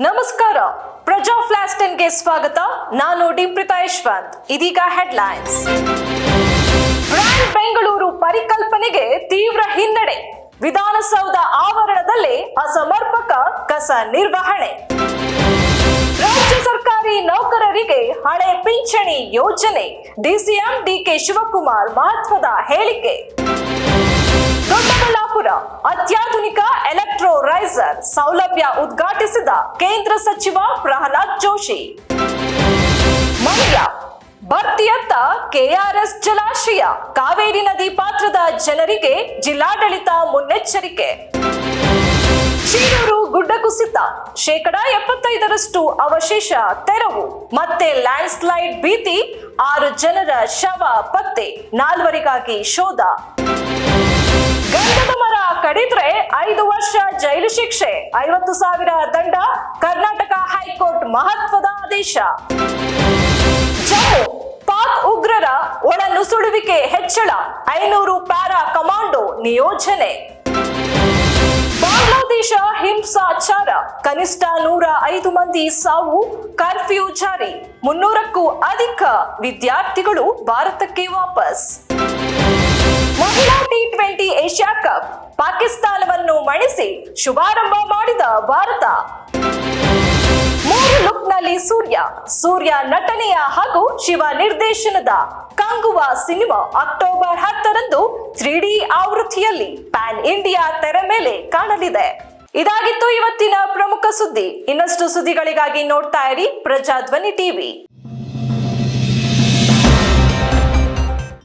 ನಮಸ್ಕಾರ, ಪ್ರಜಾ ಫ್ಲಾಶ್ 10ಗೆ ಸ್ವಾಗತ. ನಾನು ಡಿಂಪ್ರಿತಾ ಯಶವಂತ್. ಇದೀಗ ಹೆಡ್ಲೈನ್ಸ್. ಬ್ರ್ಯಾಂಡ್ ಬೆಂಗಳೂರು ಪರಿಕಲ್ಪನೆಗೆ ತೀವ್ರ ಹಿನ್ನಡೆ. ವಿಧಾನಸೌಧ ಆವರಣದಲ್ಲೇ ಅಸಮರ್ಪಕ ಕಸ ನಿರ್ವಹಣೆ. ರಾಜ್ಯ ಸರ್ಕಾರಿ ನೌಕರರಿಗೆ ಹಳೆ ಪಿಂಚಣಿ ಯೋಜನೆ. ಡಿಸಿಎಂ ಡಿಕೆ ಶಿವಕುಮಾರ್ ಮಹತ್ವದ ಹೇಳಿಕೆ. ದೊಡ್ಡಬಳ್ಳಾಪುರ ಅತ್ಯಾಧುನಿಕ ಎಲೆಕ್ಟ್ರೋರೈಸರ್ ಸೌಲಭ್ಯ ಉದ್ಘಾಟಿಸಿದ ಕೇಂದ್ರ ಸಚಿವ ಪ್ರಹ್ಲಾದ್ ಜೋಶಿ. ಮಂಡ್ಯ ಭರ್ತಿಯತ್ತ ಕೆಆರ್ಎಸ್ ಜಲಾಶಯ. ಕಾವೇರಿ ನದಿ ಪಾತ್ರದ ಜನರಿಗೆ ಜಿಲ್ಲಾಡಳಿತ ಮುನ್ನೆಚ್ಚರಿಕೆ. ಶೀರೂರು ಗುಡ್ಡ ಕುಸಿತ, 75% ಅವಶೇಷ ತೆರವು. ಮತ್ತೆ ಲ್ಯಾಂಡ್ ಸ್ಲೈಡ್ ಭೀತಿ, 6 ಜನರ ಶವ ಪತ್ತೆ, 4ವರಿಗಾಗಿ ಶೋಧ. ಗಂಧದ ಮರ ಕಡಿದ್ರೆ 5 ವರ್ಷ ಜೈಲು ಶಿಕ್ಷೆ, 50,000 ದಂಡ. ಕರ್ನಾಟಕ ಹೈಕೋರ್ಟ್ ಮಹತ್ವದ ಆದೇಶ. ಜಮ್ಮು ಪಾಕ್ ಉಗ್ರರ ಒಳನುಸುಳುವಿಕೆ ಹೆಚ್ಚಳ, 500 ಪ್ಯಾರಾ ಕಮಾಂಡೋ ನಿಯೋಜನೆ. ಬಾಂಗ್ಲಾದೇಶ ಹಿಂಸಾಚಾರ, ಕನಿಷ್ಠ 105 ಮಂದಿ ಸಾವು. ಕರ್ಫ್ಯೂ ಜಾರಿ, 300ಕ್ಕೂ ಅಧಿಕ ವಿದ್ಯಾರ್ಥಿಗಳು ಭಾರತಕ್ಕೆ ವಾಪಸ್. ಮಹಿಳಾ T20 ಏಷ್ಯಾ ಕಪ್, ಪಾಕಿಸ್ತಾನವನ್ನು ಮಣಿಸಿ ಶುಭಾರಂಭ ಮಾಡಿದ ಭಾರತ. 3 ಲುಕ್ನಲ್ಲಿ ಸೂರ್ಯ ನಟನೆಯ ಹಾಗೂ ಶಿವ ನಿರ್ದೇಶನದ ಕಂಗುವಾ ಸಿನಿಮಾ ಅಕ್ಟೋಬರ್ 10ರಂದು 3D ಆವೃತ್ತಿಯಲ್ಲಿ ಪ್ಯಾನ್ ಇಂಡಿಯಾ ತೆರೆ ಮೇಲೆ ಕಾಣಲಿದೆ. ಇದಾಗಿತ್ತು ಇವತ್ತಿನ ಪ್ರಮುಖ ಸುದ್ದಿ. ಇನ್ನಷ್ಟು ಸುದ್ದಿಗಳಿಗಾಗಿ ನೋಡ್ತಾ ಇರಿ ಪ್ರಜಾಧ್ವನಿ ಟಿವಿ.